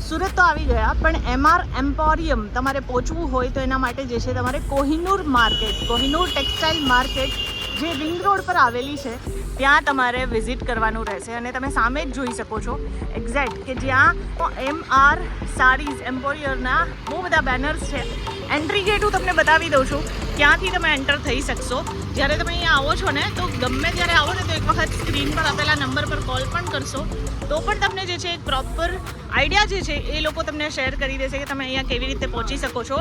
સુરત તો આવી ગયા, પણ MR એમ્પોરિયમ તમારે પહોંચવું હોય તો એના માટે જે છે તમારે Kohinoor market, Kohinoor textile market જે રિંગ રોડ પર આવેલી છે ત્યાં તમારે વિઝિટ કરવાનું રહેશે. અને તમે સામે જ જોઈ શકો છો એક્ઝેક્ટ કે જ્યાં MR સાડીઝ એમ્પોરિયરના બહુ બધા બેનર્સ છે. એન્ટ્રી ગેટ હું તમને બતાવી દઉં છું, ત્યાંથી તમે એન્ટર થઈ શકશો. જ્યારે તમે અહીંયા આવો છો ને તો ગમે ત્યારે આવો ને તો એક વખત સ્ક્રીન પર આપેલા નંબર પર કોલ પણ કરશો તો પણ તમને જે છે એક પ્રોપર આઈડિયા જે છે એ લોકો તમને શેર કરી દેશે કે તમે અહીંયા કેવી રીતે પહોંચી શકો છો.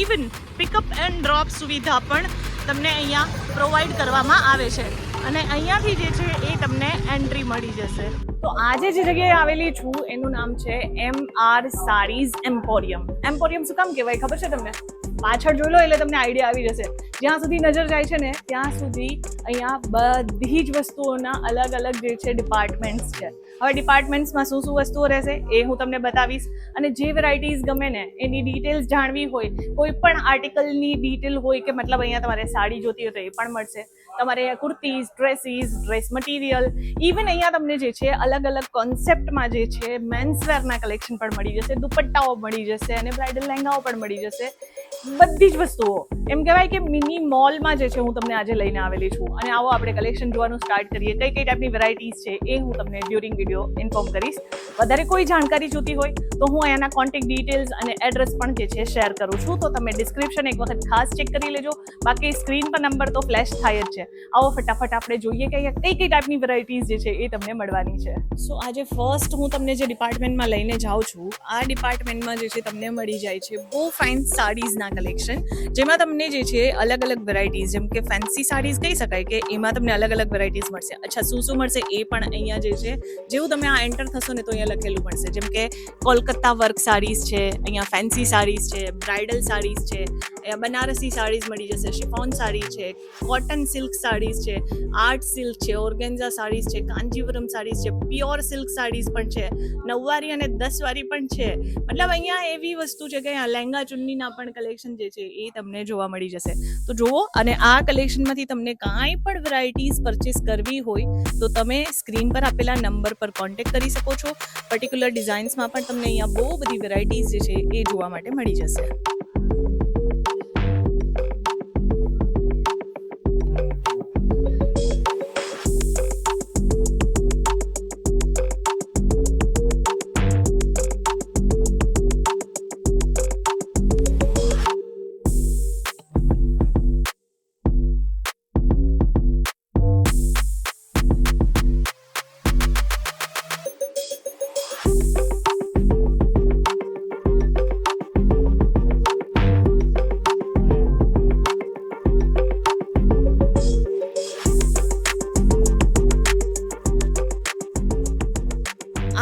ઇવન પિકઅપ એન્ડ ડ્રોપ સુવિધા પણ તમને અહીંયા પ્રોવાઈડ કરવામાં આવે છે અને અહીંયાથી જે છે એ તમને એન્ટ્રી મળી જશે. તો આજે જે જગ્યાએ આવેલી છું એનું નામ છે MR સાડીઝ એમ્પોરિયમ. એમ્પોરિયમ શું કામ કહેવાય ખબર છે તમને? પાછળ જોઈ લો એટલે તમને આઈડિયા આવી જશે. જ્યાં સુધી નજર જાય છે ને ત્યાં સુધી અહીંયા બધી જ વસ્તુઓના અલગ અલગ જે છે ડિપાર્ટમેન્ટ્સ છે. હવે ડિપાર્ટમેન્ટ્સમાં શું શું વસ્તુઓ રહેશે એ હું તમને બતાવીશ, અને જે વેરાયટીઝ ગમે ને એની ડિટેલ્સ જાણવી હોય, કોઈ પણ આર્ટિકલની ડિટેલ હોય કે મતલબ અહીંયા તમારે સાડી જોતી હોય તો એ પણ મળશે. તમારે અહીંયા kurtis, dresses, dress material, even અહીંયા તમને જે છે અલગ અલગ કોન્સેપ્ટમાં જે છે મેન્સવેરના કલેક્શન પણ મળી જશે, દુપટ્ટાઓ મળી જશે અને બ્રાઇડલ લહેંગાઓ પણ મળી જશે. બધી જ વસ્તુઓ એમ કહેવાય કે મિની મોલમાં જે છે હું તમને આજે લઈને આવેલી છું. અને આવો આપણે કલેક્શન જોવાનું સ્ટાર્ટ કરીએ. કઈ કઈ ટાઈપની વેરાયટીઝ છે એ હું તમને ડ્યુરિંગ વિડીયો ઇન્ફોર્મ કરીશ. વધારે કોઈ જાણકારી જોતી હોય તો હું અહીંયાના કોન્ટેક્ટ ડિટેલ્સ અને એડ્રેસ પણ જે છે શેર કરું છું, તો તમે ડિસ્ક્રિપ્શન એક વખત ખાસ ચેક કરી લેજો. બાકી સ્ક્રીન પર નંબર તો ફ્લેશ થાય જ છે. આવો ફટાફટ આપણે જોઈએ કે અહીંયા કઈ કઈ ટાઈપની વેરાયટીઝ જે છે એ તમને મળવાની છે. સો આજે ફર્સ્ટ હું તમને જે ડિપાર્ટમેન્ટમાં લઈને જાઉં છું, આ ડિપાર્ટમેન્ટમાં જે છે તમને મળી જાય છે બહુ ફાઇન સાડીઝના કલેક્શન, જેમાં તમને જે છે અલગ અલગ વેરાયટીઝ, જેમ કે ફેન્સી સાડીઝ કહી શકાય કે એમાં તમને અલગ અલગ વેરાયટીઝ મળશે. અચ્છા, શું મળશે એ પણ અહીંયા જે છે જેવું તમે આ એન્ટર થશો ને તો અહીંયા લખેલું મળશે. જેમ કે કોલકાતા વર્ક સાડીઝ છે, અહીંયા ફેન્સી સાડીઝ છે, બ્રાઇડલ સાડીઝ છે, અહીંયા બનારસી સાડીઝ મળી જશે, શિફોન સાડી છે, કોટન સિલ્ક સાડીઝ છે, આર્ટ સિલ્ક છે, ઓર્ગેન્ઝા સાડીઝ છે, કાંજીવરમ સાડીઝ છે, પ્યોર સિલ્ક સાડીઝ પણ છે, નવવારી અને 10 વારી પણ છે. મતલબ અહીંયા એવી વસ્તુ છે કે અહીંયા લહેંગા ચુન્નીના પણ કલેક્શન જે છે એ તમને જોવા મળી જશે. તો જુઓ, અને આ કલેક્શનમાંથી તમને કાંઈ પણ વેરાયટીઝ પરચેસ કરવી હોય તો તમે સ્ક્રીન પર આપેલા નંબર પર કોન્ટેક્ટ કરી શકો છો. પર્ટિક્યુલર ડિઝાઇન્સમાં પણ તમને અહીંયા બહુ બધી વેરાયટીઝ જે છે એ જોવા માટે મળી જશે.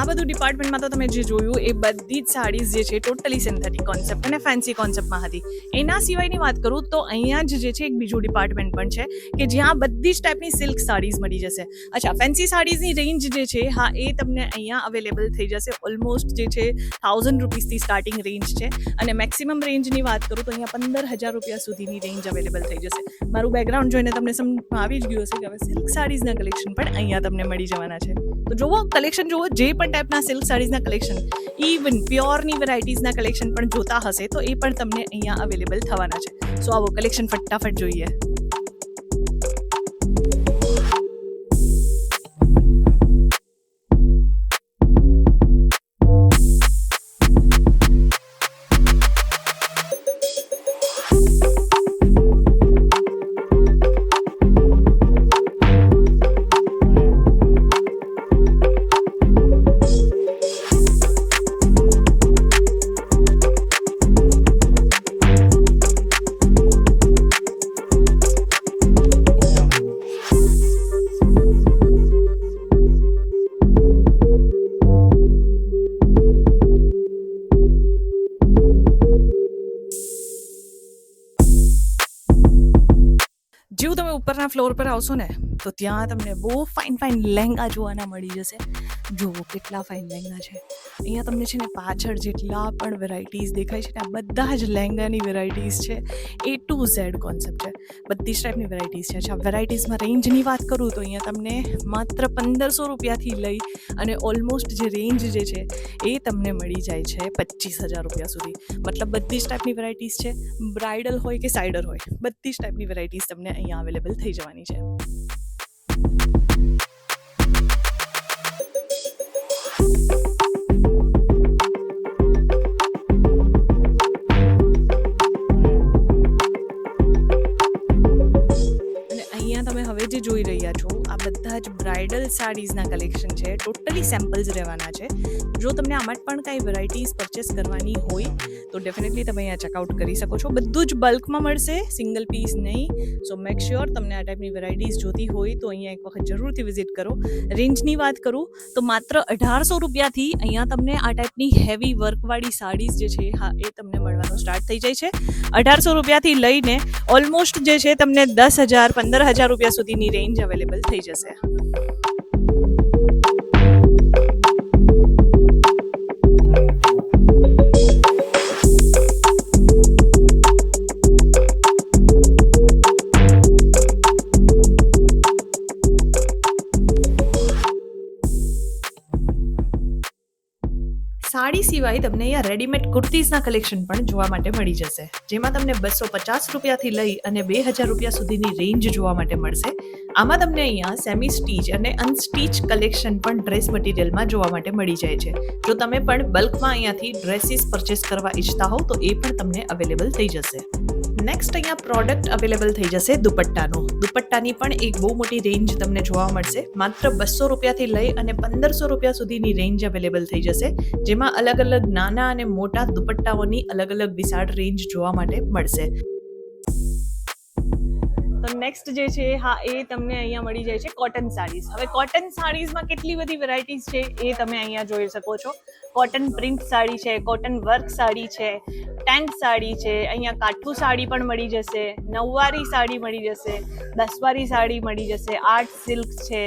આ બધું ડિપાર્ટમેન્ટમાં તો તમે જે જોયું એ બધી જ સાડીઝ જે છે ટોટલી સિન્થેટિક કોન્સેપ્ટ અને ફેન્સી કોન્સેપ્ટમાં હતી. એના સિવાયની વાત કરું તો અહીંયા જ જે છે એક બીજું ડિપાર્ટમેન્ટ પણ છે કે જ્યાં બધી જ ટાઈપની સિલ્ક સાડીઝ મળી જશે. અચ્છા, ફેન્સી સાડીઝની રેન્જ જે છે હા એ તમને અહીંયા અવેલેબલ થઈ જશે. ઓલમોસ્ટ જે છે 1000 રૂપીસથી સ્ટાર્ટિંગ રેન્જ છે, અને મેક્સિમમ રેન્જની વાત કરું તો અહીંયા 15,000 રૂપિયા સુધીની રેન્જ અવેલેબલ થઈ જશે. મારું બેકગ્રાઉન્ડ જોઈને તમને સમજ આવી જ ગયું હશે કે હવે સિલ્ક સાડીઝના કલેક્શન પણ અહીંયા તમને મળી જવાના છે. તો જુઓ, કલેક્શન જુઓ, જે પણ ટાઈપના સિલ્ક સાડીઝના કલેક્શન, ઇવન પ્યોરની વેરાયટીઝના કલેક્શન પણ જોતા હશે તો એ પણ તમને અહીંયા અવેલેબલ થવાના છે. સો આવો કલેક્શન ફટાફટ જોઈએ. જેવું તમે ઉપરના ફ્લોર પર આવશો ને તો ત્યાં તમને બહુ ફાઇન લહેંગા જોવાના મળી જશે. જુઓ કેટલા ફાઇન લહેંગા છે. અહીંયા તમને છે ને પાછળ જેટલા પણ વેરાયટીઝ દેખાય છે ને આ બધા જ લહેંગાની વેરાયટીઝ છે. A to Z કોન્સેપ્ટ છે, બધી જ ટાઈપની વેરાયટીઝ છે. અચ્છા, વેરાયટીઝમાં રેન્જની વાત કરું તો અહીંયા તમને માત્ર 1500 રૂપિયાથી લઈ અને ઓલમોસ્ટ જે રેન્જ જે છે એ તમને મળી જાય છે 25,000 રૂપિયા સુધી. મતલબ બધી જ ટાઈપની વેરાયટીઝ છે, બ્રાઇડલ હોય કે સાઇડર હોય, બધી જ ટાઈપની વેરાયટીઝ તમને અહીંયા અવેલેબલ થઈ જવાની છે. તમે હવે જે જોઈ રહ્યા છો આ બધા જ બ્રાઇડલ સાડીઝના કલેક્શન છે. ટોટલી સેમ્પલ્સ રહેવાના છે. જો તમને આમાં પણ કાંઈ વેરાયટીઝ પરચેસ કરવાની હોય તો ડેફિનેટલી તમે અહીંયા ચેકઆઉટ કરી શકો છો. બધું જ બલ્કમાં મળશે, સિંગલ પીસ નહીં. સો મેક શ્યોર તમને આ ટાઈપની વેરાયટીઝ જોતી હોય તો અહીંયા એક વખત જરૂરથી વિઝિટ કરો. રેન્જની વાત કરું તો માત્ર 1800 રૂપિયાથી અહીંયા તમને આ ટાઈપની હેવી વર્કવાળી સાડીઝ જે છે હા એ તમને મળવાનું સ્ટાર્ટ થઈ જાય છે. 1800 રૂપિયાથી લઈને ઓલમોસ્ટ જે છે તમને 10,000 15,000 રૂપિયા સુધીની રેન્જ અવેલેબલ થઈ જશે. સાડી સિવાય તમને અહીંયા રેડીમેડ કુર્તીઝના કલેક્શન પણ જોવા માટે મળી જશે, જેમાં તમને 250 રૂપિયાથી લઈ અને 2,000 રૂપિયા સુધીની રેન્જ જોવા માટે મળશે. આમાં તમને અહીંયા સેમી સ્ટીચ અને અનસ્ટીચ કલેક્શન પણ ડ્રેસ મટીરિયલમાં જોવા માટે મળી જાય છે. જો તમે પણ બલ્કમાં અહીંયાથી ડ્રેસીસ પરચેસ કરવા ઈચ્છતા હોવ તો એ પણ તમને અવેલેબલ થઈ જશે. નેક્સ્ટ અહીંયા પ્રોડક્ટ અવેલેબલ થઈ જશે દુપટ્ટાનું. દુપટ્ટાની પણ એક બહુ મોટી રેન્જ તમને જોવા મળશે. માત્ર 200 રૂપિયાથી લઈ અને 1500 રૂપિયા સુધીની રેન્જ અવેલેબલ થઈ જશે, જેમાં અલગ અલગ નાના અને મોટા દુપટ્ટાઓની અલગ અલગ વિશાળ રેન્જ જોવા માટે મળશે. તો નેક્સ્ટ જે છે હા એ તમને અહીંયા મળી જાય છે કોટન સાડીઝ. હવે કોટન સાડીઝમાં કેટલી બધી વેરાયટીઝ છે એ તમે અહીંયા જોઈ શકો છો. કોટન પ્રિન્ટ સાડી છે, કોટન વર્ક સાડી છે, ટેન્ટ સાડી છે, અહીંયા કાઠું સાડી પણ મળી જશે, નવવારી સાડી મળી જશે, 10વારી સાડી મળી જશે, આર્ટ સિલ્ક છે.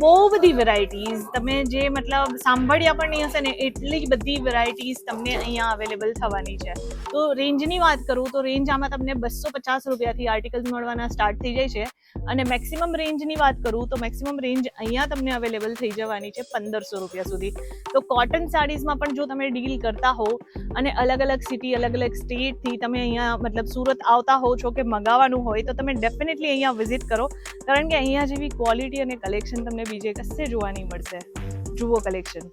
બહુ બધી વેરાયટીઝ તમે જે મતલબ સાંભળ્યા પણ નહીં હશે ને એટલી જ બધી વેરાયટીઝ તમને અહીંયા અવેલેબલ થવાની છે. તો રેન્જની વાત કરું તો રેન્જ આમાં તમને 250 રૂપિયાથી આર્ટિકલ્સ મળવાના સ્ટાર્ટ થઈ જાય છે. અને મેક્સિમમ રેન્જની વાત કરું તો મેક્સિમમ રેન્જ અહીંયા તમને અવેલેબલ થઈ જવાની છે 1500 રૂપિયા સુધી. તો કોટન સાડીઝમાં પણ જો તમે ડીલ કરતા હો અને અલગ અલગ સિટી અલગ અલગ સ્ટેટથી તમે અહીંયા મતલબ સુરત આવતા હો છો કે મંગાવવાનું હોય તો તમે ડેફિનેટલી અહીંયા વિઝિટ કરો, કારણ કે અહીંયા જેવી ક્વોલિટી અને કલેક્શન તમને બીજે કશે જોવા નહીં મળશે. જુઓ કલેક્શન.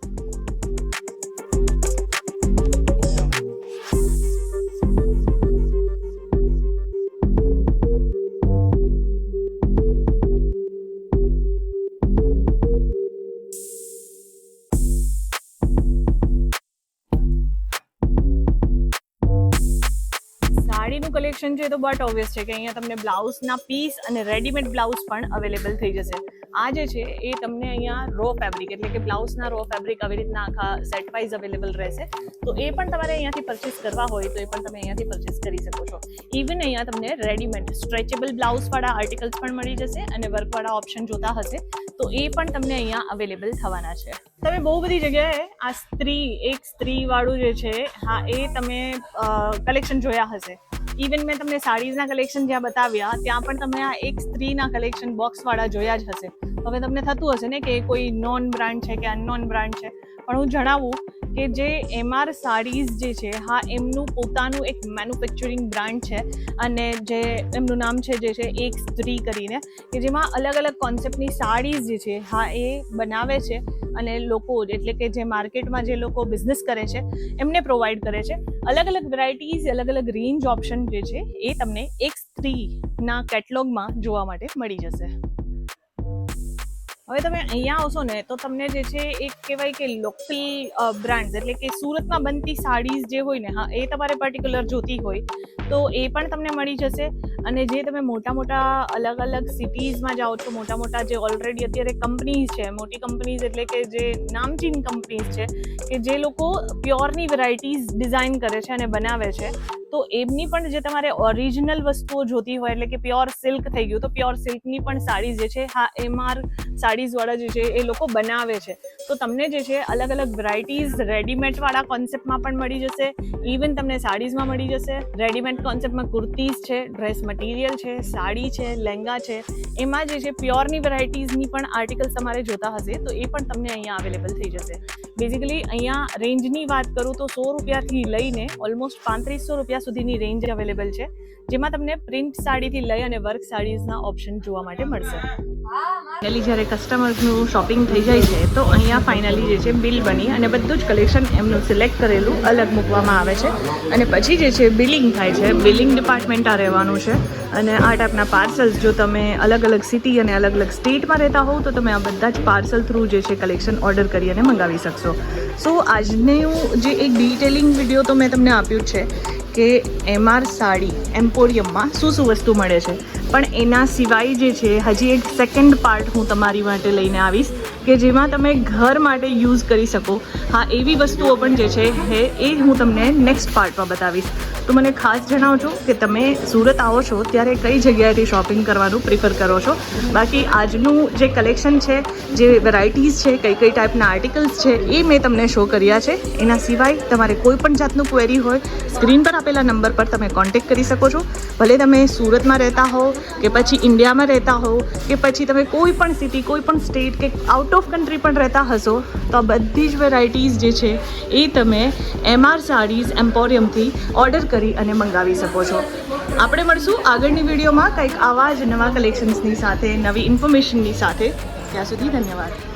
સાડીનું કલેક્શન છે તો બટ ઓબ્વિયસ છે કે અહીંયા તમને બ્લાઉઝના પીસ અને રેડીમેડ બ્લાઉઝ પણ અવેલેબલ થઈ જશે. આ જે છે એ તમને અહીંયા રો ફેબ્રિક એટલે કે બ્લાઉઝના રો ફેબ્રિક આવી રીતના આખા સેટ વાઇઝ અવેલેબલ રહેશે. તો એ પણ તમારે અહીંયાથી પરચેસ કરવા હોય તો એ પણ તમે અહીંયાથી પરચેસ કરી શકો છો. ઇવન અહીંયા તમને રેડીમેડ સ્ટ્રેચેબલ બ્લાઉઝવાળા આર્ટિકલ્સ પણ મળી જશે અને વર્કવાળા ઓપ્શન જોતા હશે તો એ પણ તમને અહીંયા અવેલેબલ થવાના છે. તમે બહુ બધી જગ્યાએ આ એક સ્ત્રીવાળું જે છે હા એ તમે કલેક્શન જોયા હશે. ઇવન મેં તમને સાડીઝના કલેક્શન જ્યાં બતાવ્યા ત્યાં પણ તમે આ એક સ્ત્રીના કલેક્શન બોક્સવાળા જોયા જ હશે. હવે તમને થતું હશે ને કે કોઈ નોન બ્રાન્ડ છે કે અનનોન બ્રાન્ડ છે, પણ હું જણાવું કે જે MR સાડીઝ જે છે હા એમનું પોતાનું એક મેન્યુફેક્ચરિંગ બ્રાન્ડ છે અને જે એમનું નામ છે જે છે એક સ્ત્રી કરીને, કે જેમાં અલગ અલગ કોન્સેપ્ટની સાડીઝ જે છે હા એ બનાવે છે અને લોકો એટલે કે જે માર્કેટમાં જે લોકો બિઝનેસ કરે છે એમને પ્રોવાઈડ કરે છે. અલગ અલગ વેરાયટીઝ અલગ અલગ રેન્જ ઓપ્શન જે છે એ તમને એક સ્ત્રીના કેટલોગમાં જોવા માટે મળી જશે. હવે તમે અહીંયા આવશો ને તો તમને જે છે એક કહેવાય કે લોકલ બ્રાન્ડ્સ એટલે કે સુરતમાં બનતી સાડીઝ જે હોય ને હા એ તમારે પર્ટિક્યુલર જોતી હોય તો એ પણ તમને મળી જશે. અને જે તમે મોટા મોટા અલગ અલગ સિટીઝમાં જાઓ છો, મોટા મોટા જે ઓલરેડી અત્યારે કંપનીઝ છે, મોટી કંપનીઝ એટલે કે જે નામચીન કંપનીઝ છે કે જે લોકો પ્યોરની વેરાયટીઝ ડિઝાઇન કરે છે અને બનાવે છે, તો એમની પણ જે તમારે ઓરિજિનલ વસ્તુઓ જોતી હોય, એટલે કે પ્યોર સિલ્ક થઈ ગયું, તો પ્યોર સિલ્કની પણ સાડીઝ જે છે હા MR સાડીઝવાળા જે છે એ લોકો બનાવે છે. તો તમને જે છે અલગ અલગ વેરાયટીઝ રેડીમેડવાળા કોન્સેપ્ટમાં પણ મળી જશે. ઇવન તમને સાડીઝમાં મળી જશે. રેડીમેડ કોન્સેપ્ટમાં કુર્તીઝ છે, ડ્રેસ મટીરિયલ છે, સાડી છે, લહેંગા છે, એમાં જે છે પ્યોરની વેરાયટીઝની પણ આર્ટિકલ્સ તમારે જોતા હશે તો એ પણ તમને અહીંયા અવેલેબલ થઈ જશે. બેઝિકલી અહીંયા રેન્જની વાત કરું તો 100 રૂપિયાથી લઈને ઓલમોસ્ટ 3500 રૂપિયા સુધીની રેન્જ અવેલેબલ છે, જેમાં તમને પ્રિન્ટ સાડીથી લઈ અને વર્ક સાડીઝના ઓપ્શન જોવા માટે મળશે. ફાઇનલી જ્યારે કસ્ટમર્સનું શોપિંગ થઈ જાય છે તો અહીંયા ફાઇનલી જે છે બિલ બની અને બધું જ કલેક્શન એમનું સિલેક્ટ કરેલું અલગ મૂકવામાં આવે છે અને પછી જે છે બિલિંગ થાય છે. બિલિંગ ડિપાર્ટમેન્ટ આ રહેવાનું છે અને આ ટાઈપના પાર્સલ્સ જો તમે અલગ અલગ સિટી અને અલગ અલગ સ્ટેટમાં રહેતા હોવ તો તમે આ બધા જ પાર્સલ થ્રુ જે છે કલેક્શન ઓર્ડર કરી અને મંગાવી શકશો. સો આજનું જે એક ડિટેલિંગ વિડીયો તો મેં તમને આપ્યું છે કે MR સાડી એમ્પોરિયમમાં શું વસ્તુ મળે છે, પણ એના સિવાય જે છે હજી એક સેકન્ડ પાર્ટ હું તમારી માટે લઈને આવીશ કે જેમાં તમે ઘર માટે યુઝ કરી શકો. હા, એવી વસ્તુઓ પણ જે છે એ હું તમને નેક્સ્ટ પાર્ટમાં બતાવીશ. તો મને ખાસ જણાવજો કે તમે સુરત આવો છો ત્યારે કઈ જગ્યાએથી શોપિંગ કરવાનું પ્રિફર કરો છો. બાકી આજનું જે કલેક્શન છે, જે વેરાયટીઝ છે, કઈ કઈ ટાઈપના આર્ટિકલ્સ છે એ મેં તમને શો કર્યા છે. એના સિવાય તમારે કોઈ પણ જાતનું ક્વેરી હોય સ્ક્રીન પર આપેલા નંબર પર તમે કોન્ટેક્ટ કરી શકો છો. ભલે તમે સુરતમાં રહેતા હો કે પછી ઇન્ડિયામાં રહેતા હો કે પછી તમે કોઈ પણ સિટી, કોઈ પણ સ્ટેટ કે આઉટ ઓફ કન્ટ્રી પણ રહેતા હશો તો આ બધી જ વેરાયટીઝ જે છે એ તમે MR સાડીઝ એમ્પોરિયમથી ઓર્ડર કરી અને મંગાવી શકો છો. આપણે મળશું આગળની વિડીયોમાં કંઈક આવા જ નવા કલેક્શન્સની સાથે, નવી ઇન્ફોર્મેશનની સાથે. ત્યાં સુધી ધન્યવાદ.